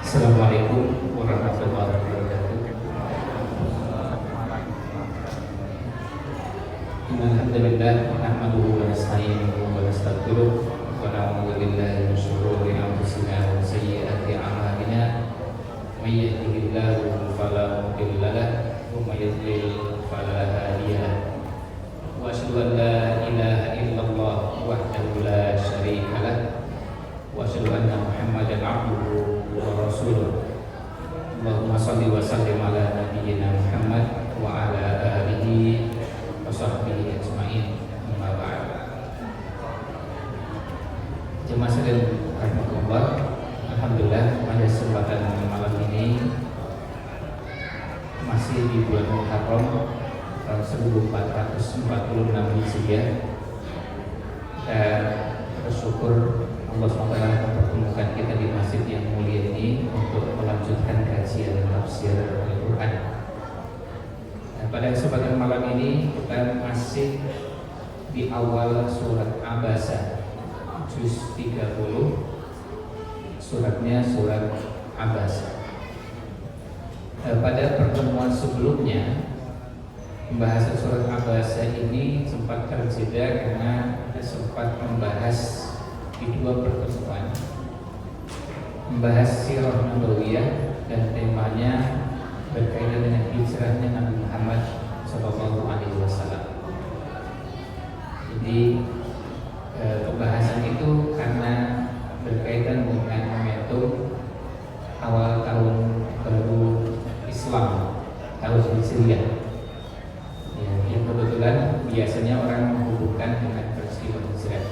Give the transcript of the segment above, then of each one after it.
Assalamualaikum warahmatullahi wabarakatuh. Alhamdulillah, nahmaduhu wa nasta'inuhu wa nastaghfiruh wa na'udzu billahi min shururi anfusina wa sayyiati a'malina. May yahdihillahu fala mudilla lahu wa may yudlil fala hadiya lahu. Wa asyhadu an la ilaha illallah wahdahu la syarika lahu wa asyhadu anna Muhammadan abduhu wa rasuluh. Allahumma shalli wa sallim ala nabiyyina Muhammad wa ala alihi wa sahbihi ajma'in. Amma ba'd. Jemaah sekalian rahimakumullah, alhamdulillah pada kesempatan malam ini masih di bulan Muharram tahun 1446 Hijriah, dan bersyukur Allah SWT mempertemukan kita di masjid yang mulia ini untuk melanjutkan kajian tafsir Al-Quran. Pada kesempatan malam ini kita masih di awal surat Abasa, juz 30, suratnya surat Abasa. Pada pertemuan sebelumnya, pembahasan surat Abasa ini sempat terjeda karena kita sempat membahas di dua pertemuan, membahas sirah nabawiyah dan temanya berkaitan dengan hijrahnya Nabi Muhammad SAW. Jadi pembahasan itu karena berkaitan dengan momentum awal tahun baru Islam, tahun Hijriah, ya, yang kebetulan biasanya orang menghubungkan dengan peristiwa hijrah.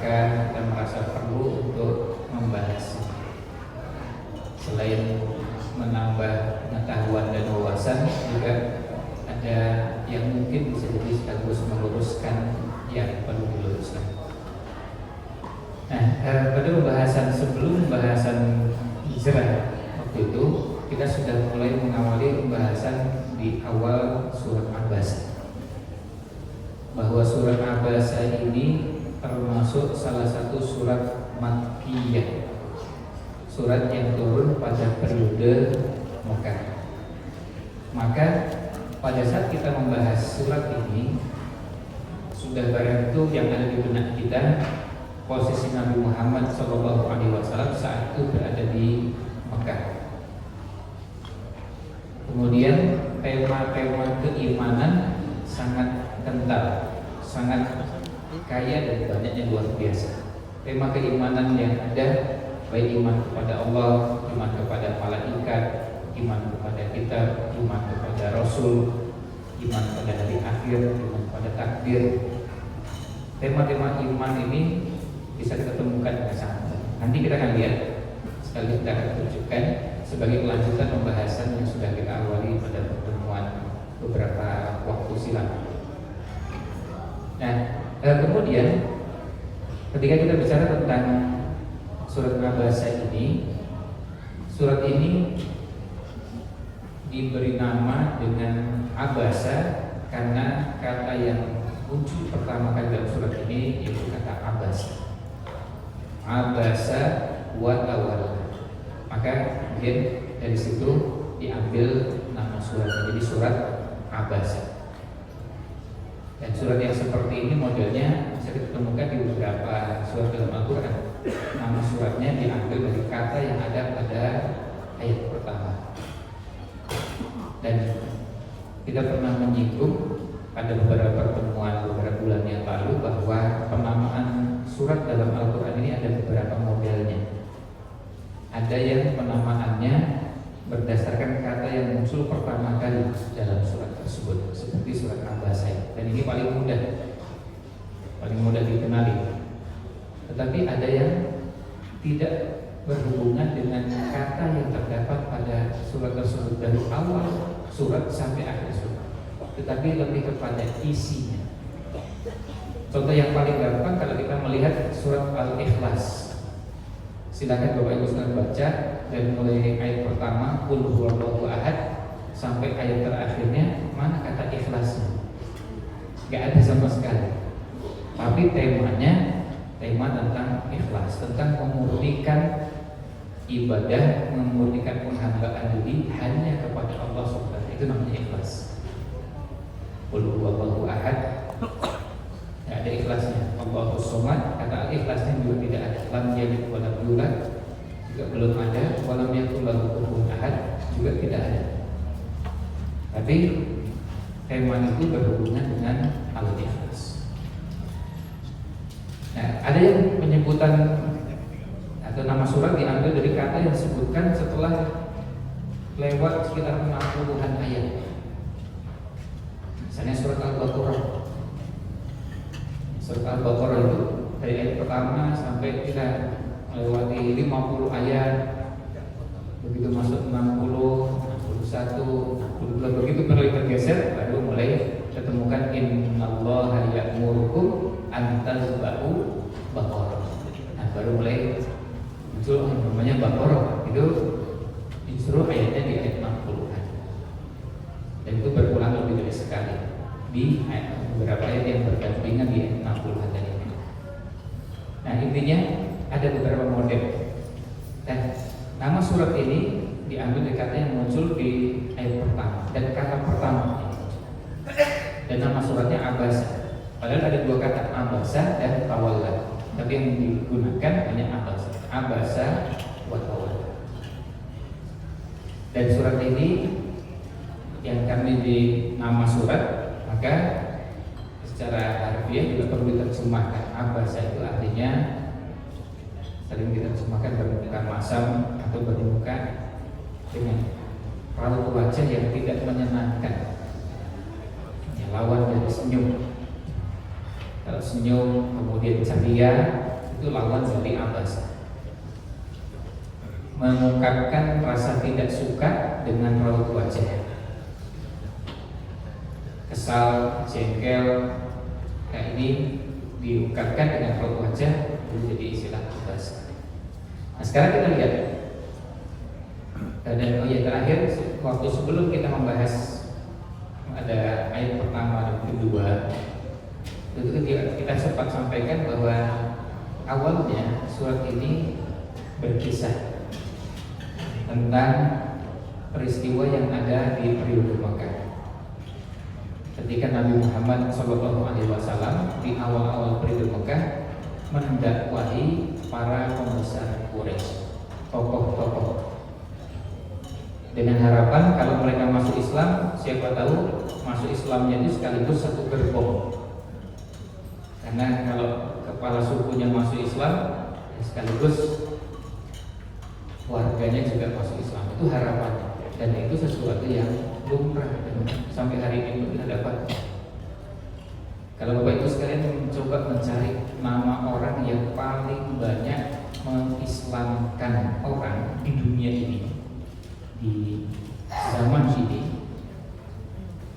Maka kita merasa perlu untuk membahas, selain menambah pengetahuan dan wawasan, juga ada yang mungkin bisa jadi sekaligus meluruskan yang perlu diluruskan. Nah, pada pembahasan sebelum pembahasan hijrah waktu itu kita sudah mulai mengawali pembahasan di awal surat Abasa, bahwa surat Abasa ini termasuk salah satu surat Makkiyah, surat yang turun pada periode Mekah. Maka pada saat kita membahas surat ini, sudah barang itu yang ada di benak kita, posisi Nabi Muhammad SAW saat itu berada di Mekah. Kemudian tema-tema keimanan sangat kental, sangat kaya dan banyaknya luar biasa. Tema keimanan yang ada, baik iman kepada Allah, iman kepada malaikat, iman kepada kitab, iman kepada Rasul, iman pada hari akhir, iman pada takdir. Tema-tema iman ini bisa kita temukan dengan sangat. Nanti kita akan lihat, sekali kita akan tunjukkan sebagai kelanjutan pembahasan yang sudah kita awali pada pertemuan beberapa waktu silam. Nah, kemudian ketika kita bicara tentang surat Abasa ini, surat ini diberi nama dengan Abasa karena kata yang muncul pertama kali dalam surat ini yaitu kata Abasa. Abasa wa tawalla. Maka kemudian dari situ diambil nama surat, jadi surat Abasa. Dan surat yang seperti ini modelnya bisa kita temukan di beberapa surat dalam Al-Quran. Nama suratnya diambil dari kata yang ada pada ayat pertama. Dan kita pernah menyinggung pada beberapa pertemuan beberapa bulan yang lalu bahwa penamaan surat dalam Al-Quran ini ada beberapa modelnya. Ada yang penamaannya berdasarkan kata yang muncul pertama kali dalam surat tersebut, seperti surat Abasa. Dan ini paling mudah dikenali. Tetapi ada yang tidak berhubungan dengan kata yang terdapat pada surat tersebut dari awal surat sampai akhir surat, tetapi lebih kepada isinya. Contoh yang paling gampang kalau kita melihat surat Al-Ikhlas. Silakan Bapak Ibu sekalian baca dari mulai ayat pertama Qul huwallahu ahad sampai ayat terakhirnya, mana kata ikhlasnya? Gak ada sama sekali. Tapi temanya tema tentang ikhlas, tentang memurnikan ibadah, memurnikan penghambaan diri hanya kepada Allah Subhanahu. Itu namanya ikhlas. Qul huwallahu ahad. Tidak ada ikhlasnya. Allahus somad, kata ikhlasnya juga tidak ada. Lam yalid wa lam yulad juga belum ada. Wa lam yakul lahu kufuwan ahad juga tidak ada. Tapi tema itu berhubungan dengan al-ikhlas. Nah, ada yang penyebutan atau nama surat diambil dari kata yang disebutkan setelah lewat sekitar 60-an ayat. Misalnya surat Al-Baqarah. Surat Al-Baqarah itu dari ayat pertama sampai kita melewati 50 ayat. Begitu masuk 60, 61, 62, begitu mulai bergeser baru mulai ketemukan innallaha ya'murukum an tazbahu baqarah. Nah, baru mulai muncul namanya Baqarah. Itu justru ayatnya di ayat 60-an. Dan itu berulang lebih dari sekali di beberapa ayat yang berdampingan di ayat 60-an tadi. Nah, intinya ada beberapa model. Dan nama surat ini diambil dari kata yang muncul di ayat pertama dan kata pertama. Dan nama suratnya Abasa. Padahal ada dua kata, Abasa dan Tawalla. Tapi yang digunakan hanya Abasa. Abasa wa Tawalla. Dan surat ini yang kami di nama surat, maka secara harfiah juga perlu diterjemahkan. Abasa itu artinya sering diterjemahkan bermuka masam atau bermuka dengan raut wajah yang tidak menyenangkan, ya, lawan dari senyum. Kalau senyum kemudian ceria, itu lawan dari abasa. Mengungkapkan rasa tidak suka dengan raut wajah, kesal, jengkel, kayak ini diungkapkan dengan raut wajah, itu jadi istilah abasa. Nah, sekarang kita lihat. Dan terakhir, waktu sebelum kita membahas ada ayat pertama dan kedua, itu kita sempat sampaikan bahwa awalnya surat ini berkisah tentang peristiwa yang ada di periode Makkah. Ketika Nabi Muhammad SAW di awal-awal periode Makkah mendakwahi para pembesar Quraisy, tokoh-tokoh, dengan harapan kalau mereka masuk Islam, siapa tahu masuk Islamnya itu sekaligus satu gerbong. Karena kalau kepala sukunya masuk Islam, sekaligus warganya juga masuk Islam. Itu harapannya. Dan itu sesuatu yang lumrah dan sampai hari ini kita dapat. Kalau Bapak Ibu sekalian mencoba mencari nama orang yang paling banyak mengislamkan orang di dunia ini, di zaman ini,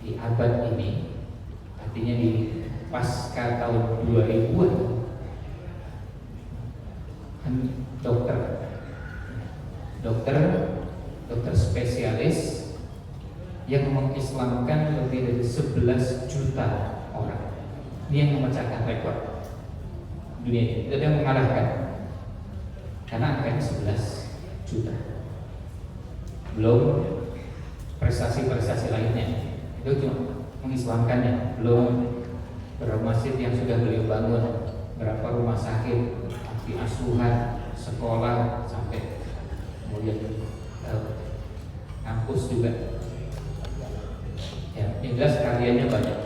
di abad ini, artinya di pasca tahun 2000-an, dokter spesialis yang mengislamkan lebih dari 11 juta orang. Ini yang memecahkan rekor dunia ini. Tidak ada yang mengalahkan, karena angkanya 11 juta. Belum prestasi-prestasi lainnya, itu cuma mengislamkannya. Belum berapa masjid yang sudah beliau bangun, berapa rumah sakit, panti asuhan, sekolah, sampai kemudian kampus juga. Ya, yang jelas karyanya banyak.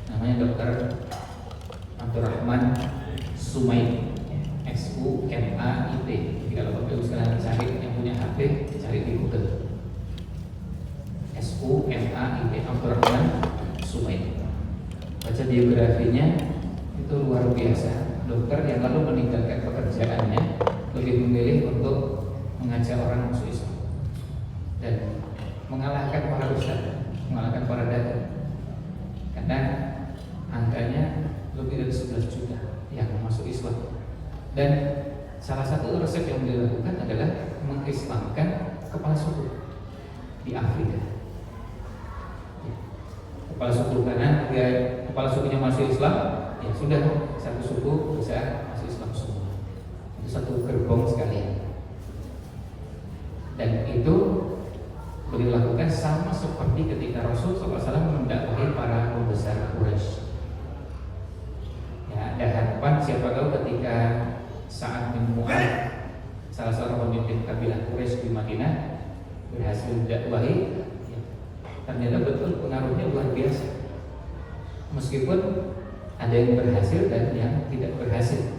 Namanya Dr. Abdurrahman Sumaid, SUMAIT. Kalau Bapak Ibu sekalian cari, yang punya HP cari di Google, SUMAIT, Abdurrahman Sumaid. Baca biografinya, itu luar biasa. Dokter yang lalu meninggalkan pekerjaannya, lebih memilih untuk mengajak orang masuk Islam dan mengalahkan para ustaz, mengalahkan para dai, karena angkanya lebih dari 11 juta yang masuk Islam. Dan salah satu resep yang dilakukan adalah mengislamkan kepala suku di Afrika. Kepala suku, karena dia kepala sukunya masuk Islam, ya sudah satu suku bisa masuk Islam semua. Itu satu gerbong sekalian. seperti ketika Rasul SAW mendakwahi para pembesar Quraisy. Ya, ada harapan siapa tahu ketika Sa'ad bin Mu'adz, salah seorang pemimpin kabilah Quraisy di Madinah, berhasil mendakwahi, ya, ternyata betul pengaruhnya luar biasa. Meskipun ada yang berhasil dan yang tidak berhasil.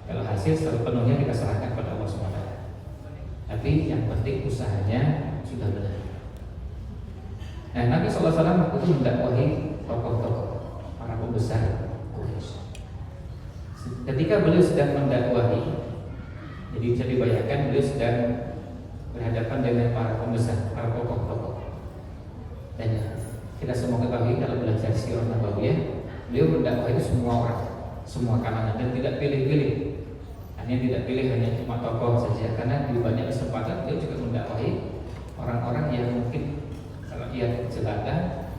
Kalau hasil sepenuhnya kita serahkan pada Allah SWT. Tapi yang penting usahanya sudah benar. Nah, Nabi SAW waktu itu mendakwahi tokoh-tokoh para pembesar Quraisy. Ketika beliau sedang mendakwahi, jadi bisa dibayangkan beliau sedang berhadapan dengan para pembesar, para tokoh-tokoh. Dan kita semua ketahui kalau belajar sirah nabawiyah, beliau mendakwahi semua orang, semua kalangan, dan tidak pilih-pilih. Hanya tidak pilih hanya cuma tokoh saja, karena di banyak kesempatan beliau juga mendakwahi orang-orang yang mungkin kalau ia jelata,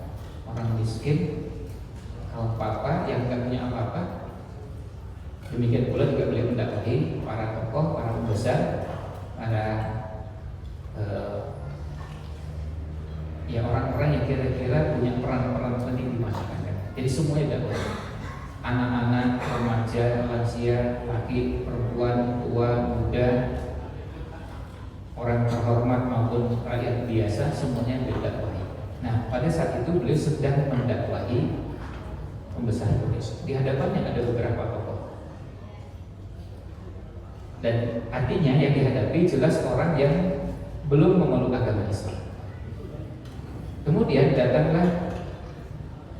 orang miskin, kaum papa yang tidak punya apa-apa. Demikian pula juga beliau mendakwahi para tokoh, para pembesar, para ya orang-orang yang kira-kira punya peran-peran penting di masyarakat. Jadi semuanya dakwah. Anak-anak, remaja, lansia, laki, perempuan, tua, muda, orang terhormat maupun rakyat biasa, semuanya didakwahi. Nah, pada saat itu beliau sedang mendakwahi pembesar Quraisy. Di hadapannya ada beberapa tokoh. Dan artinya yang dihadapi jelas orang yang belum memeluk agama Islam. Kemudian datanglah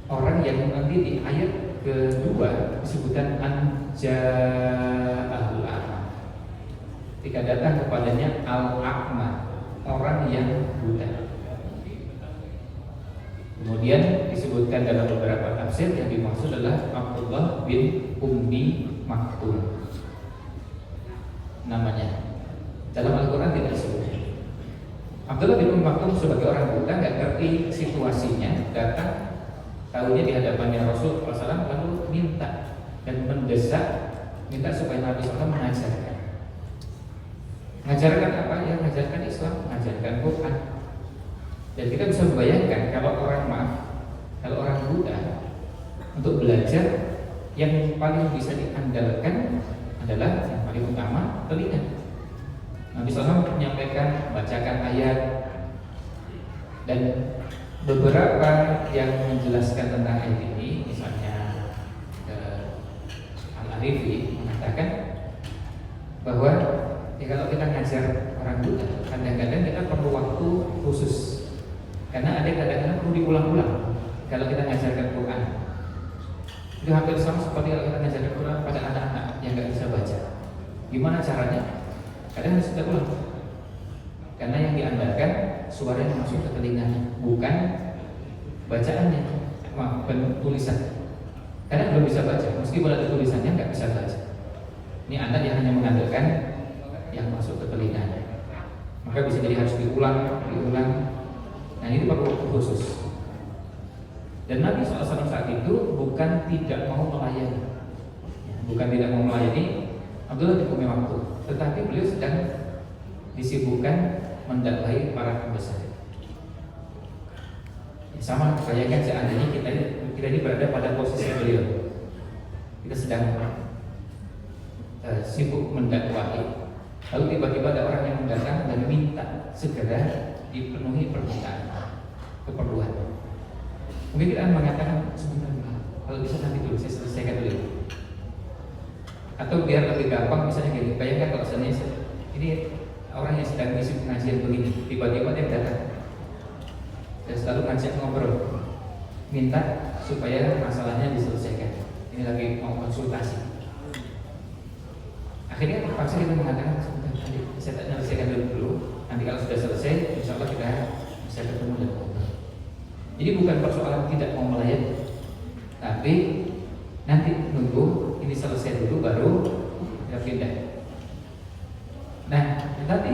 orang yang nanti di ayat kedua disebutkan anja'ahul a'ma. Ketika datang kepadanya al-a'ma, orang yang buta. Kemudian disebutkan dalam beberapa tafsir yang dimaksud adalah Abdullah bin Ummi Maktum namanya. Dalam Al-Quran tidak disebut. Abdullah bin Ummi Maktum sebagai orang buta, nggak ngerti situasinya, datang tahunya di hadapannya Rasul SAW, lalu minta dan mendesak, minta supaya Nabi SAW mengajarkan. Mengajarkan apa? Ya, mengajarkan Islam, mengajarkan Quran. Dan kita bisa membayangkan kalau orang buta untuk belajar, yang paling bisa diandalkan adalah yang paling utama telinga. Nabi SAW menyampaikan, bacakan ayat, dan beberapa yang menjelaskan tentang ayat ini, misalnya Al-Arifi mengatakan bahwa ya kalau kita ngajar orang buta, kadang-kadang kita perlu waktu khusus, karena ada kadang-kadang perlu diulang-ulang. Kalau kita ngajarkan Quran, itu hampir sama seperti kalau kita ngajarkan Quran pada anak-anak yang nggak bisa baca. Gimana caranya? Kadang harus kita ulang, karena yang diandalkan suara yang masuk ke telinganya, bukan bacaannya, bukan tulisan. Karena belum bisa baca, meskipun ada tulisannya nggak bisa baca. Ini anak yang hanya mengandalkan yang masuk ke telinganya, maka bisa jadi harus diulang. Nah, ini perlu waktu khusus. Dan Nabi SAW saat itu bukan tidak mau melayani, Abdullah bin Ummi Maktum, tetapi beliau sedang disibukkan mendakwahi para pembesar. Ya, sama, bayangkan seandainya kita ini berada pada posisi beliau, kita sedang sibuk mendakwahi, lalu tiba-tiba ada orang yang datang dan minta segera dipenuhi permintaan, keperluan. Mungkin kita akan mengatakan sebentar, kalau bisa nanti dulu saya selesaikan dulu. Atau biar lebih gampang, misalnya gini, bayangkan kalau seandainya ini orang yang sedang ngisi pengajian begini, tiba-tiba dia datang dan selalu ngajak ngobrol, minta supaya masalahnya diselesaikan. Ini lagi mau konsultasi. Akhirnya terpaksa kita mengatakan sebentar, nanti saya selesaikan dulu. Nanti kalau sudah selesai, insya Allah kita bisa ketemu dan ngobrol. Jadi bukan persoalan tidak mau melayani, tapi nanti nunggu ini selesai dulu baru kita pindah. Nah, tetapi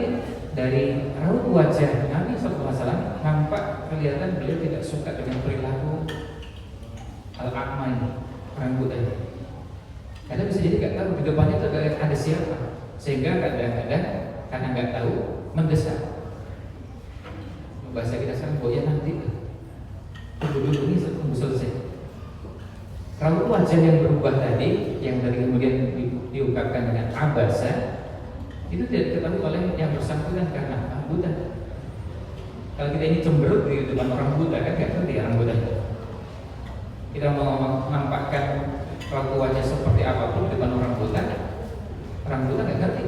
dari raut wajah Nabi SAW nampak kelihatan beliau tidak suka dengan perilaku al-a'ma ini, orang buta ini. Karena bisa jadi nggak tahu di depannya itu ada siapa, sehingga kadang-kadang karena nggak tahu mendesak. Bahasa kita sekarang, ya nanti raut wajah yang berubah tadi, yang dari kemudian diungkapkan dengan abasa, itu tidak diketahui oleh yang bersangkutan karena apa? Buta. Kalau kita ini cemberut di depan orang buta, kan nggak ngerti orang buta. Kita mau menampakkan raut wajah seperti apapun di depan orang buta nggak ngerti.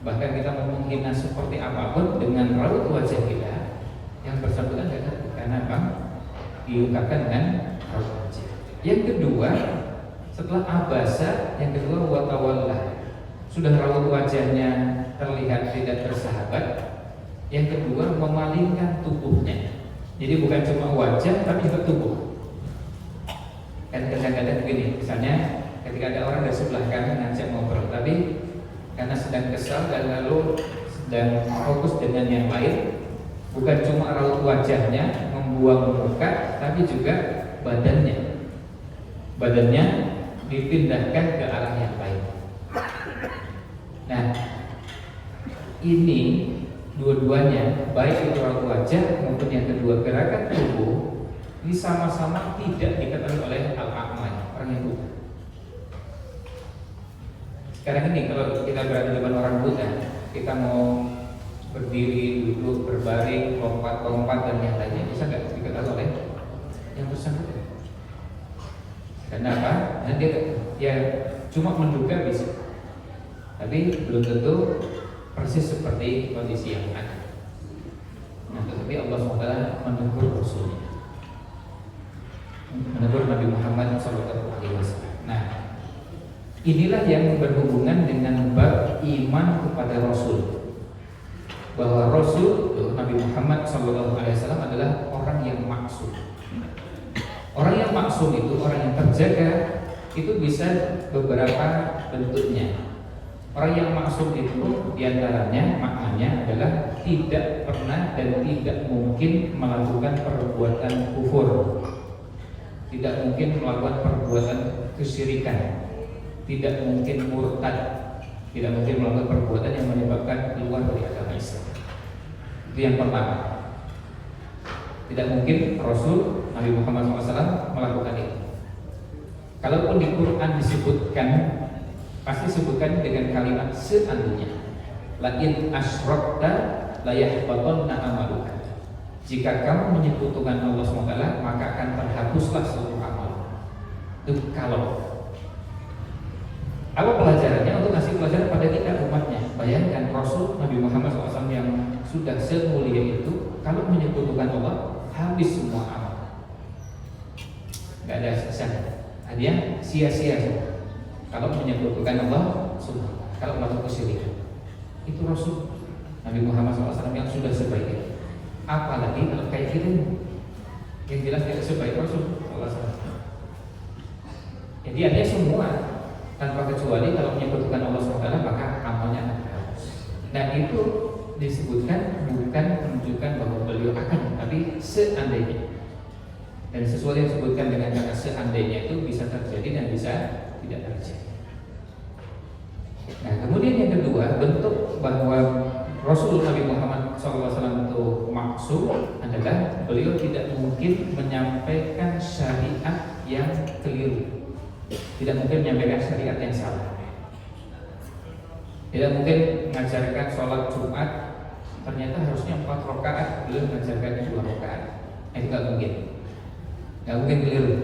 Bahkan kita mau menghina seperti apapun dengan raut wajah kita, yang bersangkutan nggak ngerti. Karena apa? Diungkapkan dengan raut wajah. Yang kedua, setelah abasa, yang kedua watawalla. Sudah raut wajahnya terlihat tidak bersahabat. Yang kedua, memalingkan tubuhnya. Jadi bukan cuma wajah, tapi juga tubuh. Kan kadang-kadang begini, misalnya ketika ada orang dari sebelah kanan ngajak ngobrol, tapi karena sedang kesal dan lalu sedang fokus dengan yang lain, bukan cuma raut wajahnya membuang muka, tapi juga badannya dipindahkan ke arah yang lain. Nah, ini dua-duanya, baik itu raut wajah maupun yang kedua gerakan tubuh, ini sama-sama tidak diketahui oleh al-a'ma, orang yang buta. Sekarang ini kalau kita berada di depan orang buta, kita mau berdiri, duduk, berbaring, lompat dan yang lainnya, bisa nggak diketahui oleh yang bersangkutan? Karena apa? Nah, dia cuma menduga bisa, tapi belum tentu persis seperti kondisi yang ada. Nah, tetapi Allah SWT menegur Rasulnya, menegur Nabi Muhammad SAW. Nah, inilah yang berhubungan dengan bab iman kepada Rasul, bahwa Rasul Nabi Muhammad SAW adalah orang yang maksum. Orang yang maksum itu, orang yang terjaga, itu bisa beberapa bentuknya. Orang yang maksum itu diantaranya maknanya adalah tidak pernah dan tidak mungkin melakukan perbuatan kufur, tidak mungkin melakukan perbuatan kesyirikan, tidak mungkin murtad, tidak mungkin melakukan perbuatan yang menyebabkan keluar dari agama Islam. Itu yang pertama. Tidak mungkin Rasul Nabi Muhammad SAW melakukan itu. Kalaupun di Quran disebutkan, pasti sebutkan dengan kalimat seandainya. La in asyrakta la yahbatanna amaluka. Jika kamu menyekutukan Allah SWT, maka akan terhapuslah seluruh amal. Itu kalau. Apa pelajarannya? Untuk ngasih pelajaran pada kita umatnya. Bayangkan Rasul Nabi Muhammad SAW yang sudah semulia itu, kalau menyekutukan Allah, habis semua amal. Gak ada sisa. Dia sia-sia semua. Kalau menyekutukan Allah, semua. Kalau melakukan kesyirikan, itu Rasul Nabi Muhammad SAW yang sudah sebaik itu. Apalagi kalau kayak gitu, yang jelas tidak sebaik Rasul SAW. Jadi artinya semua tanpa kecuali kalau menyebutkan Allah SWT, maka amalnya akan terhapus. Nah, itu disebutkan bukan menunjukkan bahwa beliau akan, tapi seandainya. Dan sesuatu yang disebutkan dengan kata seandainya itu bisa terjadi dan bisa tidak terjadi. Nah, kemudian yang kedua, bentuk bahwa Rasul Nabi Muhammad SAW itu maksum adalah beliau tidak mungkin menyampaikan syariat yang keliru. Tidak mungkin menyampaikan syariat yang salah. Tidak mungkin mengajarkan sholat Jumat ternyata harusnya 4 rakaat, beliau mengajarkan 2 rakaat. Itu nggak mungkin. Nggak mungkin keliru.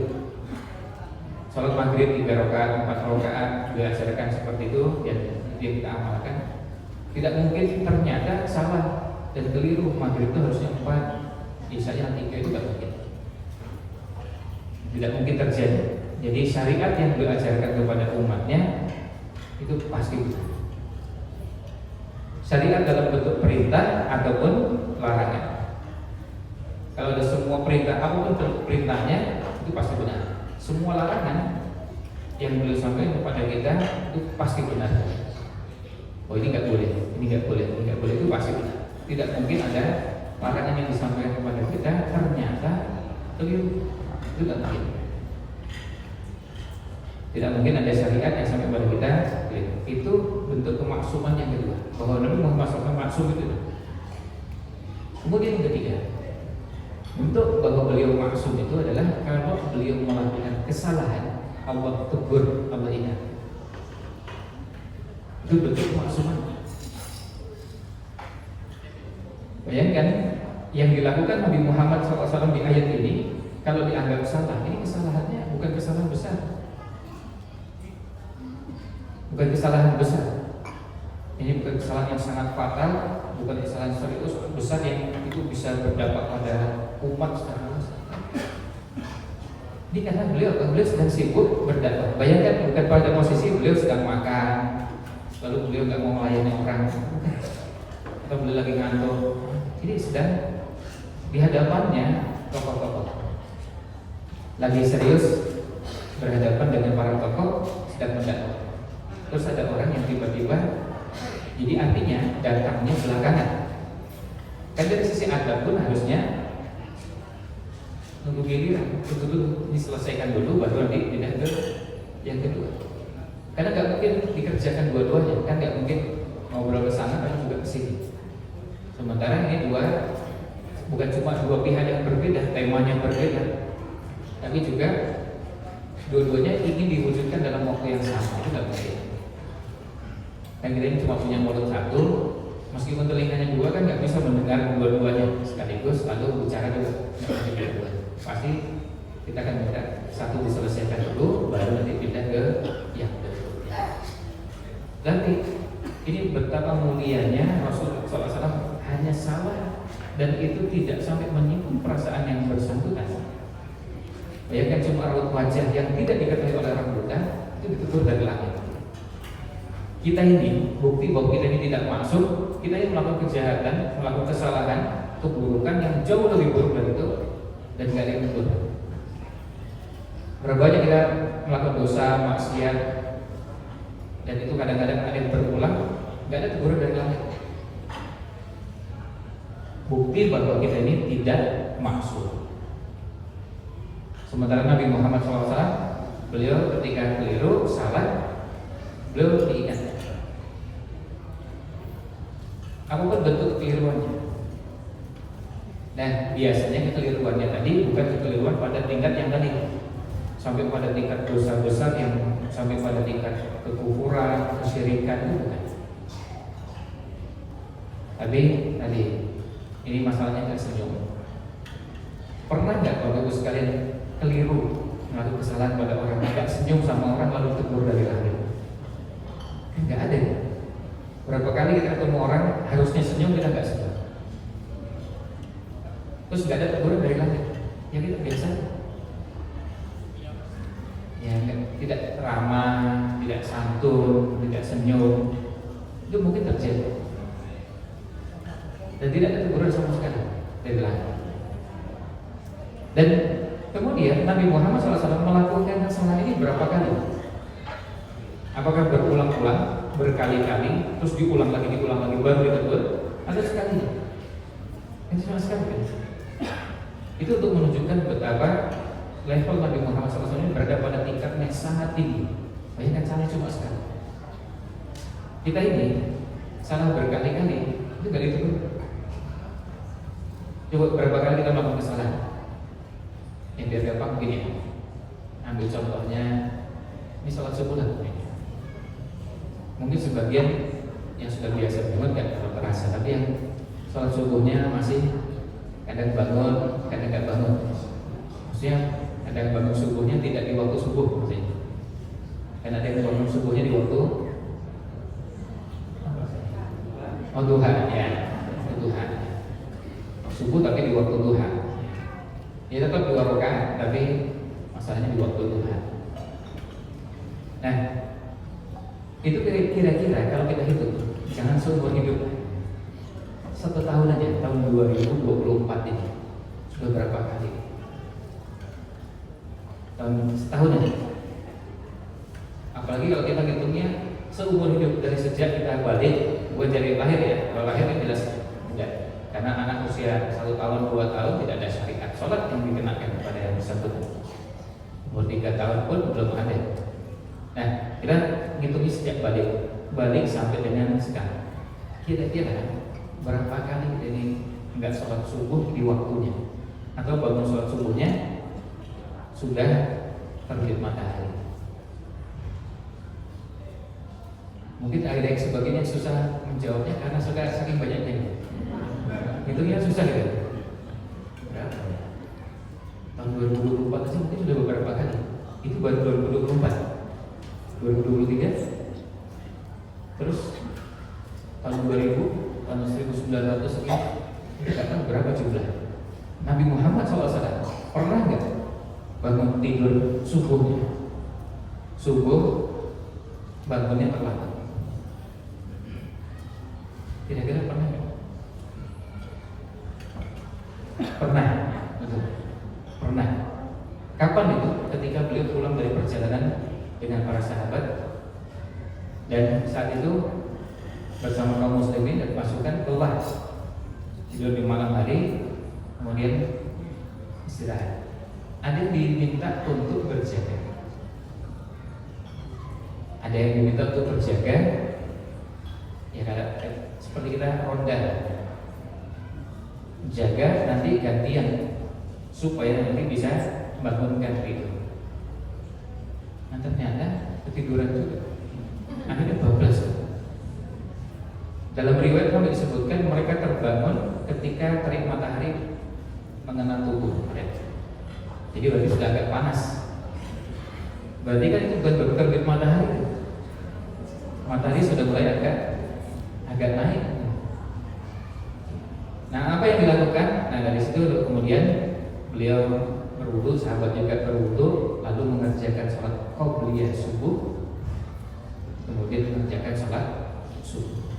Sholat maghrib 3 rakaat, 4 rakaat, beliau ajarkan seperti itu, dan dia kita amalkan. Tidak mungkin ternyata salah dan keliru, maghrib itu harusnya 4, isya 3, itu nggak mungkin. Tidak mungkin terjadi. Jadi syariat yang beliau ajarkan kepada umatnya itu pasti benar. Syariat dalam bentuk perintah ataupun larangan. Kalau ada semua perintah, apapun bentuk perintahnya itu pasti benar. Semua larangan yang beliau sampaikan kepada kita itu pasti benar. Oh, ini nggak boleh, ini nggak boleh, ini nggak boleh, itu pasti benar. Tidak mungkin ada larangan yang disampaikan kepada kita ternyata keliru. Itu nggak mungkin. Tidak mungkin ada syariat yang sampai kepada kita. Itu bentuk kemaksuman yang kedua, bahwa Nabi Muhammad SAW maksum itu. Kemudian yang ketiga, Untuk bahwa beliau maksum itu adalah kalau beliau melakukan kesalahan, Allah tegur, Allah ingat. Itu bentuk maksuman. Bayangkan yang dilakukan Nabi Muhammad SAW di ayat ini, kalau dianggap salah, ini kesalahannya bukan kesalahan besar, bukan kesalahan besar. Ini bukan kesalahan yang sangat fatal, bukan kesalahan serius besar yang itu bisa berdampak pada umat secara luas. Ini karena beliau sedang sibuk berdakwah. Bayangkan bukan pada posisi beliau sedang makan, lalu beliau nggak mau melayani orang, atau beliau lagi ngantuk. Ini sedang di hadapannya tokoh-tokoh, lagi serius berhadapan dengan para tokoh sedang mendakwah. Terus ada orang yang tiba-tiba, jadi artinya datangnya belakangan. Kan dari sisi adab pun harusnya nunggu giliran, dulu diselesaikan dulu baru nanti pindah ke yang kedua. Karena nggak mungkin dikerjakan dua-duanya, kan nggak mungkin ngobrol ke sana tapi juga ke sini. Sementara ini bukan cuma dua pihak yang berbeda, temanya berbeda, tapi juga dua-duanya ingin diwujudkan dalam waktu yang sama. Itu nggak mungkin. Kan kita ini cuma punya mulut satu, meskipun telinganya dua kan nggak bisa mendengar dua-duanya sekaligus, lalu bicara juga dua. Pasti kita akan minta satu diselesaikan dulu, baru nanti pindah ke yang berikutnya. Nanti ini betapa mulianya Rasul SAW hanya salah dan itu tidak sampai menyinggung perasaan yang bersangkutan. Bayangkan cuma raut wajah yang tidak diketahui oleh orang buta itu ditegur dari langit. Kita ini bukti bahwa kita ini tidak masuk, kita ini melakukan kejahatan, melakukan kesalahan, keburukan yang jauh lebih buruk dari itu, dan tidak ada yang tegur. Berapa banyak kita melakukan dosa, maksiat, dan itu kadang-kadang ada yang berulang, nggak ada teguran dari langit. Bukti bahwa kita ini tidak maksud. Sementara Nabi Muhammad SAW, beliau ketika keliru, salah, beliau diingat. Apapun bentuk kekeliruannya. Nah, biasanya kekeliruannya tadi bukan kekeliruan pada tingkat yang tadi, sampai pada tingkat dosa besar yang sampai pada tingkat kekufuran, kesyirikan, itu bukan. Tapi tadi ini masalahnya tersenyum. Pernah nggak Bapak Ibu sekalian keliru melakukan kesalahan pada orang, nggak senyum sama orang lalu tegur dari langit? Nggak ada. Berapa kali kita ketemu orang harusnya senyum, kita nggak senyum. Terus nggak ada teguran dari langit, ya kita biasa. Ya tidak ramah, tidak santun, tidak senyum, itu mungkin terjadi. Dan tidak ada teguran sama sekali dari langit. Dan kemudian Nabi Muhammad SAW melakukan kesalahan ini berapa kali? Apakah berulang-ulang, berkali-kali, terus diulang lagi, baru ditegur? Ada sekali. Itu sama sekali kan? Itu untuk menunjukkan betapa level Nabi Muhammad SAW ini berada pada tingkat yang sangat tinggi. Bayangkan salah cuma sekali. Kita ini salah berkali-kali, itu gak ditegur. Coba berapa kali kita melakukan kesalahan? Yang biar gampang begini ya. Ambil contohnya, ini sholat subuh lah. Mungkin sebagian yang sudah biasa bangun kan kalau terasa, tapi yang sholat subuhnya masih kadang bangun, kadang nggak bangun. Maksudnya kadang bangun subuhnya tidak di waktu subuh, maksudnya. Karena ada yang bangun subuhnya di waktu duha, ya, duha. Subuh tapi di waktu duha. Ya tetap 2 rakaat, tapi masalahnya di waktu duha. Nah, itu kira-kira kalau kita hitung, jangan seumur hidup, 1 tahun aja, tahun 2024 ini sudah berapa kali? Setahun aja. Apalagi kalau kita hitungnya seumur hidup dari sejak kita balik, bukan dari lahir ya. Kalau lahir kan jelas tidak. Karena anak usia 1 tahun, 2 tahun tidak ada syariat sholat yang dikenakan kepada yang bersangkutan. Umur 3 tahun pun belum ada. Nah, kita ngitungnya sejak balik sampai dengan sekarang. Kira-kira berapa kali kita ini nggak sholat subuh di waktunya? atau bangun sholat subuhnya sudah terbit matahari. Mungkin ada yang sebagainya susah menjawabnya karena sudah saking banyaknya. Hitungnya susah gitu. Berapa? Tahun 2024 sih mungkin sudah beberapa kali. Itu baru 2024, 2023, terus tahun 2000, tahun 1900 sekian. Kita nggak tahu berapa jumlah. Nabi Muhammad SAW pernah nggak bangun tidur subuhnya? Subuh bangunnya terlambat. Kira-kira pernah nggak? Pernah, betul. Pernah. Kapan itu? Ketika beliau pulang dari perjalanan dengan para sahabat, dan saat itu bersama kaum muslimin dan pasukan keluar tidur di malam hari, kemudian istirahat. Ada yang diminta untuk berjaga. Ada yang diminta untuk berjaga. Ya seperti kita ronda, jaga nanti gantian supaya nanti bisa bangunkan itu. Nah ternyata ketiduran juga. Akhirnya bablas. Dalam riwayat kami disebutkan mereka terbangun ketika terik matahari mengenai tubuh. Jadi berarti sudah agak panas. Berarti kan itu bukan terbit matahari. Matahari sudah mulai agak naik. Nah apa yang dilakukan? Nah dari situ kemudian beliau berwudu, sahabat juga berwudu, lalu mengerjakan sholat qobliyah subuh, kemudian mengerjakan sholat subuh.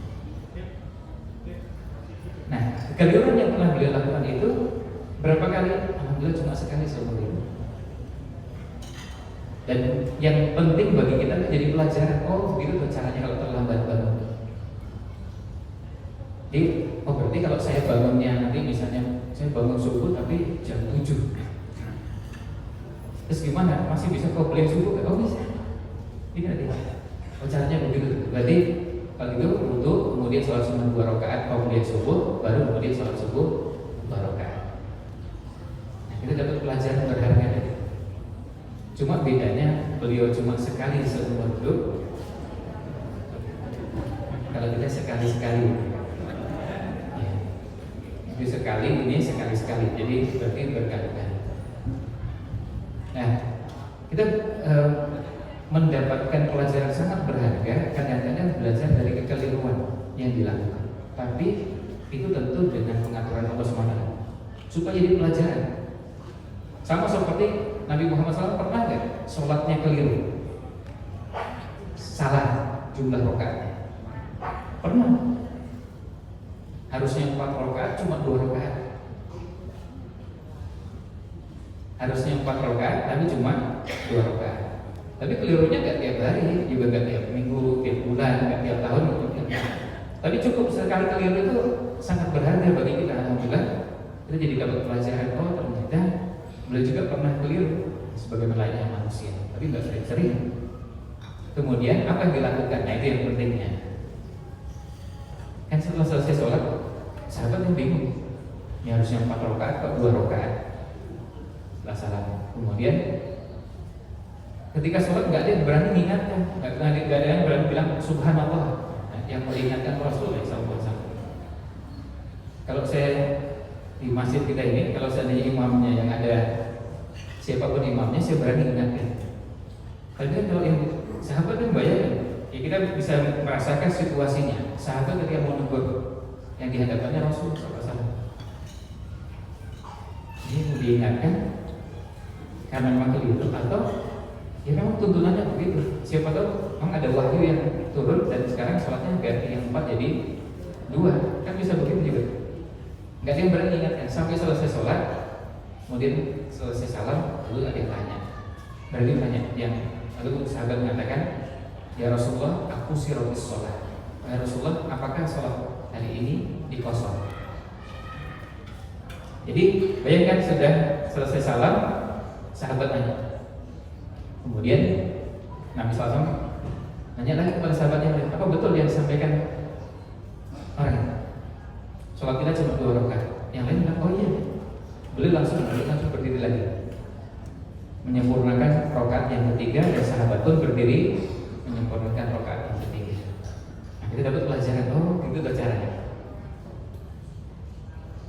Nah kekeliruan yang pernah beliau lakukan itu berapa kali? Alhamdulillah cuma sekali seumur hidup. Dan yang penting bagi kita jadi pelajaran. Oh begitu tuh caranya kalau terlambat bangun. Jadi oh berarti kalau saya bangunnya nanti misalnya saya bangun subuh tapi jam 7, terus gimana? Masih bisa qobliyah subuh? Oh bisa. Ini nanti. Oh caranya begitu. Berarti kalau itu wudu, kemudian sholat sunnah 2 rakaat qobliyah subuh, baru kemudian sholat subuh 2 rakaat. Nah kita dapat pelajaran berharga dari. Cuma bedanya beliau cuma sekali seumur hidup. Kalau kita sekali-sekali. Jadi sekali ini sekali-sekali, jadi berarti berkali-kali. Nah, kita mendapatkan pelajaran sangat berharga. Kadang-kadang belajar dari kekeliruan yang dilakukan, tapi itu tentu dengan pengaturan Allah SWT supaya jadi pelajaran. Sama seperti Nabi Muhammad SAW pernah nggak sholatnya keliru, salah jumlah rakaatnya? Pernah. Harusnya 4 rakaat cuma 2 rakaat. Harusnya 4 rakaat tapi cuma 2 rakaat. Tapi kelirunya nggak tiap hari, juga nggak tiap minggu, tiap bulan, nggak tiap tahun. Tapi cukup sekali keliru itu sangat berharga bagi kita. Alhamdulillah kita jadi dapat pelajaran. Oh ternyata beliau juga pernah keliru sebagai lainnya manusia, tapi nggak sering-sering. Kemudian apa yang dilakukan? Nah itu yang pentingnya. Kan setelah selesai sholat, sahabat yang bingung, ini harusnya 4 rakaat atau 2 rakaat setelah salam. Kemudian ketika sholat nggak ada yang berani mengingatkan, nggak ada yang berani bilang subhanallah. Nah, yang mengingatkan Rasulullah SAW. Kalau saya di masjid kita ini, kalau seandainya imamnya yang ada siapapun imamnya, saya berani mengingatkan. Kalau yang sahabat yang bayangin, ya kita bisa merasakan situasinya. Sahabat ketika mau negur, yang dihadapannya Rasul SAW. Ini mau diingatkan karena memang keliru atau ya memang tuntunannya begitu. Siapa tahu memang ada wahyu yang turun dan sekarang sholatnya ganti yang 4 jadi 2. Kan bisa begitu juga. Nggak ada yang berani ingatkan sampai selesai sholat, kemudian selesai salam, lalu ada yang tanya. Berarti tanya yang lalu sahabat mengatakan, ya Rasulullah, aku sirobis sholat. Ya Rasulullah, apakah sholat hari ini dikosong? Jadi bayangkan sudah selesai salam, sahabat nanya. Kemudian Nabi SAW nanya lagi kepada sahabatnya, apa betul yang disampaikan orang? Sholat kita cuma 2 rakaat. Yang lain bilang, oh iya. Beliau langsung berdiri lagi, menyempurnakan rakaat yang ketiga, dan sahabat pun berdiri menyempurnakan rakaat yang ketiga. Nah, kita dapat pelajaran, oh itu tuh caranya.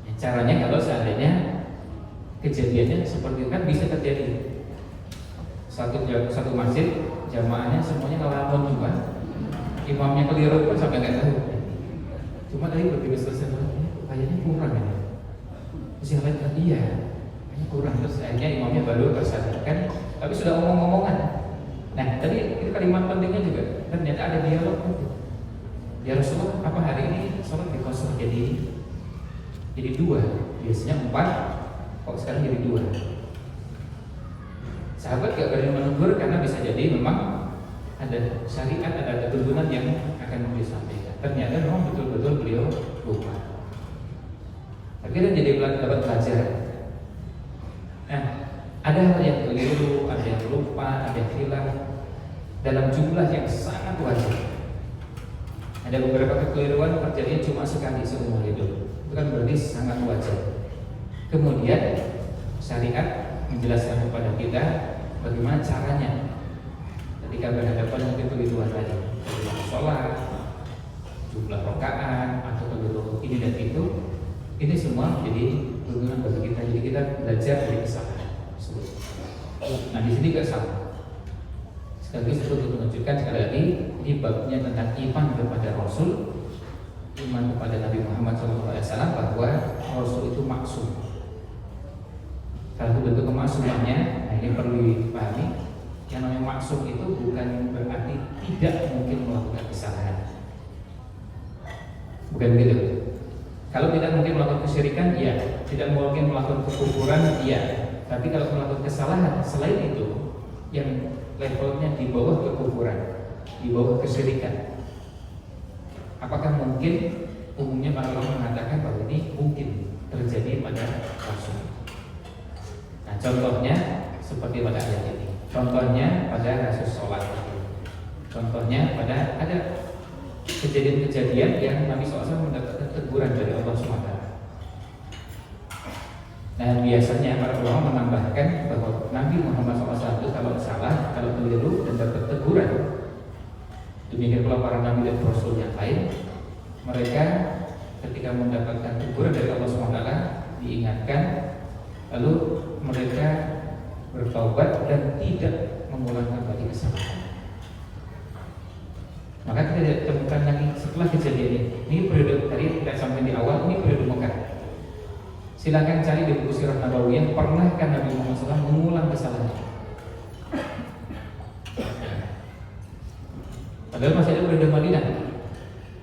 Ya, caranya kalau seandainya kejadiannya seperti itu kan bisa terjadi. Satu masjid jamaahnya semuanya ngelamun juga, imamnya keliru pun sampai nggak tahu. Cuma tadi berdiri selesai, kayaknya kurang ya. Terus yang lain kan iya, kayaknya kurang. Terus akhirnya imamnya baru tersadarkan, tapi sudah ngomong-ngomongan. Nah tadi itu kalimat pentingnya juga, ternyata ada dialog. Ya Rasulullah, apa hari ini sholat dikosor jadi 2, biasanya 4, kok sekarang jadi 2. Sahabat gak berani menegur karena bisa jadi memang ada syariat, ada tuntunan yang akan beliau sampaikan. Ternyata memang betul-betul beliau lupa. Tapi kita jadi dapat pelajaran. Nah, ada hal yang keliru, ada yang lupa, ada yang hilang dalam jumlah yang sangat wajar. Ada beberapa kekeliruan terjadi cuma sekali seumur hidup. Itu kan berarti sangat wajar. Kemudian syariat menjelaskan kepada kita bagaimana caranya ketika berhadapan dengan kekeliruan tadi, kekeliruan sholat, jumlah rakaat atau kekeliruan ini dan itu. Ini semua jadi berguna bagi kita. Jadi kita belajar dari kesalahan tersebut. Nah di sini gak salah. Sekali lagi saya menunjukkan sekali lagi ini babnya tentang iman kepada Rasul, iman kepada Nabi Muhammad SAW, bahwa Rasul itu maksum. Salah satu bentuk kemaksumannya, nah ini perlu dipahami. Yang namanya maksum itu bukan berarti tidak mungkin melakukan kesalahan. Bukan begitu. Kalau tidak mungkin melakukan kesyirikan, iya. Tidak mungkin melakukan kekufuran, iya. Tapi kalau melakukan kesalahan selain itu, yang levelnya di bawah kekufuran, di bawah kesyirikan, apakah mungkin? Umumnya para ulama mengatakan bahwa ini mungkin terjadi pada Rasul. Nah, contohnya seperti pada ayat ini. Contohnya pada kasus sholat. Contohnya pada ada kejadian-kejadian yang Nabi SAW mendapatkan teguran dari Allah SWT. Nah biasanya para ulama menambahkan bahwa Nabi Muhammad SAW itu kalau salah, kalau keliru dan dapat teguran, demikian pula para Nabi dan Rasul yang lain, mereka ketika mendapatkan teguran dari Allah SWT diingatkan, lalu mereka bertaubat dan tidak mengulang kembali kesalahan. Maka kita temukan lagi setelah kejadian ini. Ini periode tadi tidak sampai di awal, ini periode Mekah. Silakan cari di buku Sirah Nabawiyah, pernahkah Nabi Muhammad SAW mengulang kesalahan? Padahal masih ada periode Madinah.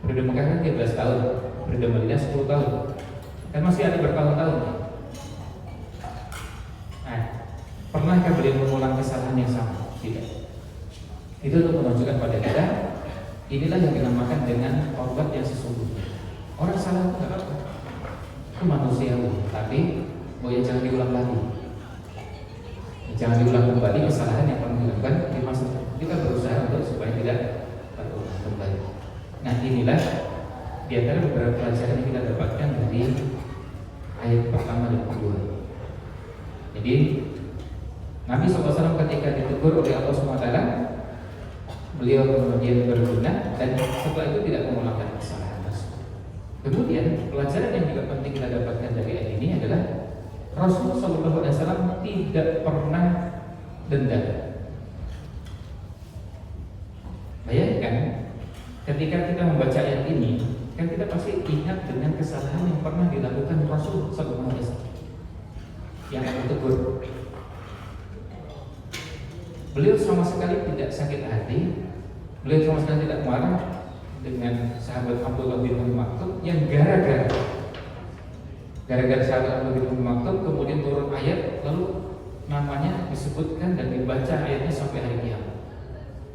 Periode Mekah kan 13 tahun, periode Madinah 10 tahun. Kan masih ada bertahun-tahun. Nah, pernahkah beliau mengulang kesalahan yang sama? Tidak. Itu untuk menunjukkan pada kita, inilah yang dinamakan dengan taubat yang sesungguhnya. Orang salah itu tidak apa-apa, itu manusiawi, tapi ya jangan diulang lagi. Jangan diulang kembali kesalahan yang pernah dilakukan di masa lalu. Kita berusaha untuk supaya tidak terulang kembali. Nah inilah di antara beberapa pelajaran yang kita dapatkan dari ayat pertama dan kedua. Jadi Nabi SAW ketika ditegur oleh Allah SWT, beliau kemudian berguna dan setelah itu tidak mengulangkan kesalahan tersebut. Kemudian pelajaran yang juga penting kita dapatkan dari ayat ini adalah Rasulullah SAW tidak pernah dendam. Bayangkan ketika kita membaca ayat ini, kan kita pasti ingat dengan kesalahan yang pernah dilakukan Rasul SAW yang ditegur. Beliau sama sekali tidak sakit hati, beliau sama sekali tidak marah dengan sahabat Abdullah bin Maktum yang gara-gara sahabat Abdullah bin Maktum kemudian turun ayat, lalu namanya disebutkan dan dibaca ayatnya sampai hari kiamat.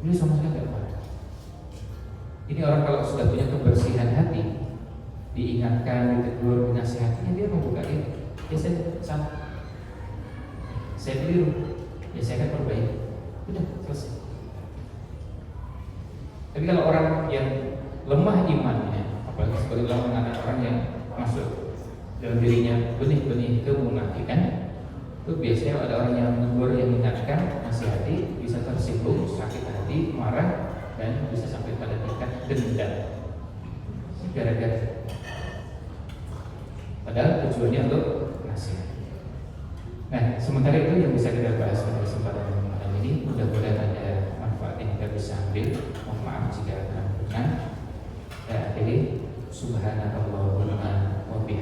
Beliau sama sekali tidak marah. Ini orang kalau sudah punya kebersihan hati, diingatkan, ditegur, dinasihatinya, dia membuka ini. Ya saya salah, saya keliru, ya saya akan perbaiki. Udah selesai. Tapi kalau orang yang lemah imannya, apalagi seperti orang mengatakan orang yang masuk dalam dirinya benih-benih kemunafikan, itu biasanya ada orang yang menegur, yang mengingatkan, nasihati, bisa tersinggung, sakit hati, marah, dan bisa sampai pada tingkat dendam. Gara-gara, padahal tujuannya untuk nasihat. Nah, sementara itu yang bisa kita bahas pada kesempatan malam ini, mudah-mudahan ada manfaat yang kita bisa ambil. Mohon maaf jika ada kekurangan. Saya akhiri, subhanakallahumma wa bihamdika.